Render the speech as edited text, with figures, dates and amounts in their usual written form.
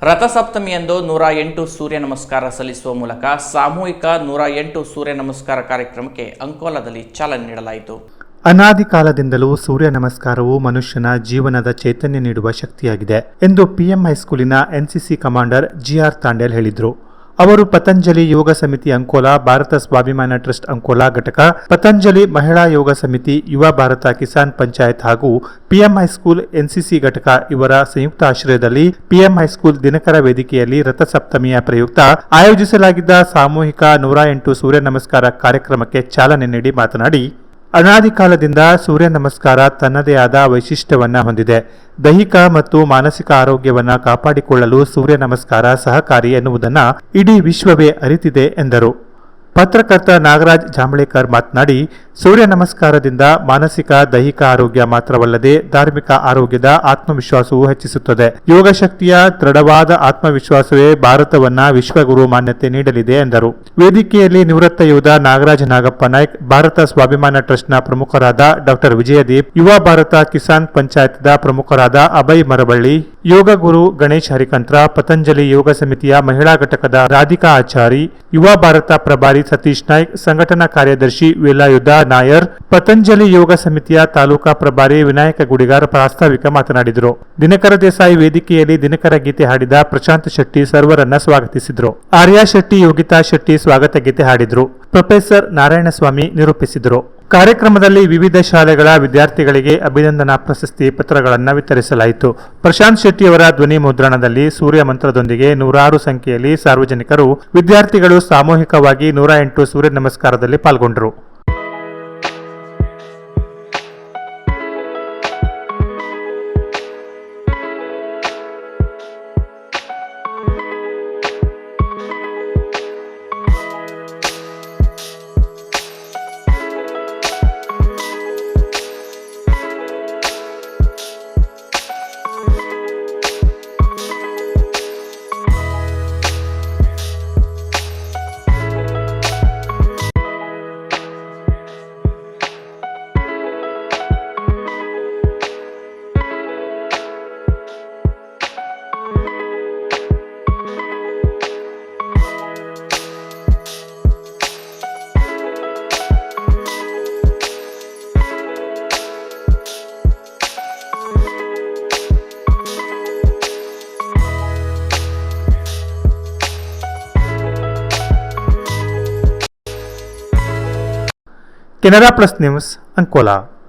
ರಥಸಪ್ತಮಿಯಂದು 108 ಸೂರ್ಯ ನಮಸ್ಕಾರ ಸಲ್ಲಿಸುವ ಮೂಲಕ ಸಾಮೂಹಿಕ 108 ಸೂರ್ಯ ನಮಸ್ಕಾರ ಕಾರ್ಯಕ್ರಮಕ್ಕೆ ಅಂಕೋಲಾದಲ್ಲಿ ಚಾಲನೆ ನೀಡಲಾಯಿತು. ಅನಾದಿ ಕಾಲದಿಂದಲೂ ಸೂರ್ಯ ನಮಸ್ಕಾರವು ಮನುಷ್ಯನ ಜೀವನದ ಚೈತನ್ಯ ನೀಡುವ ಶಕ್ತಿಯಾಗಿದೆ ಎಂದು ಪಿಎಂ ಹೈಸ್ಕೂಲಿನ ಎನ್ಸಿಸಿ ಕಮಾಂಡರ್ ಜಿಆರ್ ತಾಂಡೇಲ್ ಹೇಳಿದರು. ಅವರು ಪತಂಜಲಿ ಯೋಗ ಸಮಿತಿ ಅಂಕೋಲಾ, ಭಾರತ ಸ್ವಾಭಿಮಾನ ಟ್ರಸ್ಟ್ ಅಂಕೋಲಾ ಘಟಕ, ಪತಂಜಲಿ ಮಹಿಳಾ ಯೋಗ ಸಮಿತಿ, ಯುವ ಭಾರತ ಕಿಸಾನ್ ಪಂಚಾಯತ್ ಹಾಗೂ ಪಿಎಂ ಹೈಸ್ಕೂಲ್ ಎನ್ಸಿಸಿ ಘಟಕ ಇವರ ಸಂಯುಕ್ತ ಆಶ್ರಯದಲ್ಲಿ ಪಿಎಂ ಹೈಸ್ಕೂಲ್ ದಿನಕರ ವೇದಿಕೆಯಲ್ಲಿ ರಥಸಪ್ತಮಿಯ ಪ್ರಯುಕ್ತ ಆಯೋಜಿಸಲಾಗಿದ್ದ ಸಾಮೂಹಿಕ 108 ಸೂರ್ಯ ನಮಸ್ಕಾರ ಕಾರ್ಯಕ್ರಮಕ್ಕೆ ಚಾಲನೆ ನೀಡಿ ಮಾತನಾಡಿ, ಅನಾದಿ ಕಾಲದಿಂದ ಸೂರ್ಯ ನಮಸ್ಕಾರ ತನ್ನದೇ ಆದ ವೈಶಿಷ್ಟ್ಯವನ್ನ ಹೊಂದಿದೆ. ದೈಹಿಕ ಮತ್ತು ಮಾನಸಿಕ ಆರೋಗ್ಯವನ್ನ ಕಾಪಾಡಿಕೊಳ್ಳಲು ಸೂರ್ಯ ನಮಸ್ಕಾರ ಸಹಕಾರಿ ಎನ್ನುವುದನ್ನು ಇಡೀ ವಿಶ್ವವೇ ಅರಿತಿದೆ ಎಂದರು. ಪತ್ರಕರ್ತ ನಾಗರಾಜ್ ಜಾಂಬಳೇಕರ್ ಮಾತನಾಡಿ, ಸೂರ್ಯ ನಮಸ್ಕಾರದಿಂದ ಮಾನಸಿಕ ದೈಹಿಕ ಆರೋಗ್ಯ ಮಾತ್ರವಲ್ಲದೆ ಧಾರ್ಮಿಕ ಆರೋಗ್ಯದ ಆತ್ಮವಿಶ್ವಾಸವೂ ಹೆಚ್ಚಿಸುತ್ತದೆ. ಯೋಗ ಶಕ್ತಿಯ ದೃಢವಾದ ಆತ್ಮವಿಶ್ವಾಸವೇ ಭಾರತವನ್ನ ವಿಶ್ವಗುರು ಮಾನ್ಯತೆ ನೀಡಲಿದೆ ಎಂದರು. ವೇದಿಕೆಯಲ್ಲಿ ನಿವೃತ್ತ ಯೋಧ ನಾಗರಾಜ್ ನಾಗಪ್ಪ ನಾಯ್ಕ್, ಭಾರತ ಸ್ವಾಭಿಮಾನ ಟ್ರಸ್ಟ್ನ ಪ್ರಮುಖರಾದ ಡಾಕ್ಟರ್ ವಿಜಯದೀಪ್, ಯುವ ಭಾರತ ಕಿಸಾನ್ ಪಂಚಾಯತ್ದ ಪ್ರಮುಖರಾದ ಅಭಯ್ ಮರಬಳ್ಳಿ, ಯೋಗ ಗುರು ಗಣೇಶ್ ಹರಿಕಂತ್ರ, ಪತಂಜಲಿ ಯೋಗ ಸಮಿತಿಯ ಮಹಿಳಾ ಘಟಕದ ರಾಧಿಕಾ ಆಚಾರಿ, ಯುವ ಭಾರತ ಪ್ರಭಾರಿ ಸತೀಶ್ ನಾಯ್ಕ್, ಸಂಘಟನಾ ಕಾರ್ಯದರ್ಶಿ ವೇಲಾಯುಧ ನಾಯರ್, ಪತಂಜಲಿ ಯೋಗ ಸಮಿತಿಯ ತಾಲೂಕಾ ಪ್ರಭಾರಿ ವಿನಾಯಕ ಗುಡಿಗಾರ್ ಪ್ರಾಸ್ತಾವಿಕ ಮಾತನಾಡಿದರು. ದಿನಕರ ದೇಸಾಯಿ ವೇದಿಕೆಯಲ್ಲಿ ದಿನಕರ ಗೀತೆ ಹಾಡಿದ ಪ್ರಶಾಂತ್ ಶೆಟ್ಟಿ ಸರ್ವರನ್ನ ಸ್ವಾಗತಿಸಿದರು. ಆರ್ಯ ಶೆಟ್ಟಿ, ಯೋಗಿತಾ ಶೆಟ್ಟಿ ಸ್ವಾಗತ ಗೀತೆ ಹಾಡಿದರು. ಪ್ರೊಫೆಸರ್ ನಾರಾಯಣಸ್ವಾಮಿ ನಿರೂಪಿಸಿದರು. ಕಾರ್ಯಕ್ರಮದಲ್ಲಿ ವಿವಿಧ ಶಾಲೆಗಳ ವಿದ್ಯಾರ್ಥಿಗಳಿಗೆ ಅಭಿನಂದನಾ ಪ್ರಶಸ್ತಿ ಪತ್ರಗಳನ್ನು ವಿತರಿಸಲಾಯಿತು. ಪ್ರಶಾಂತ್ ಶೆಟ್ಟಿಯವರ ಧ್ವನಿ ಮುದ್ರಣದಲ್ಲಿ ಸೂರ್ಯ ಮಂತ್ರದೊಂದಿಗೆ ನೂರಾರು ಸಂಖ್ಯೆಯಲ್ಲಿ ಸಾರ್ವಜನಿಕರು, ವಿದ್ಯಾರ್ಥಿಗಳು ಸಾಮೂಹಿಕವಾಗಿ 108 ಸೂರ್ಯ ನಮಸ್ಕಾರದಲ್ಲಿ ಪಾಲ್ಗೊಂಡರು. Canara plus news Ankola.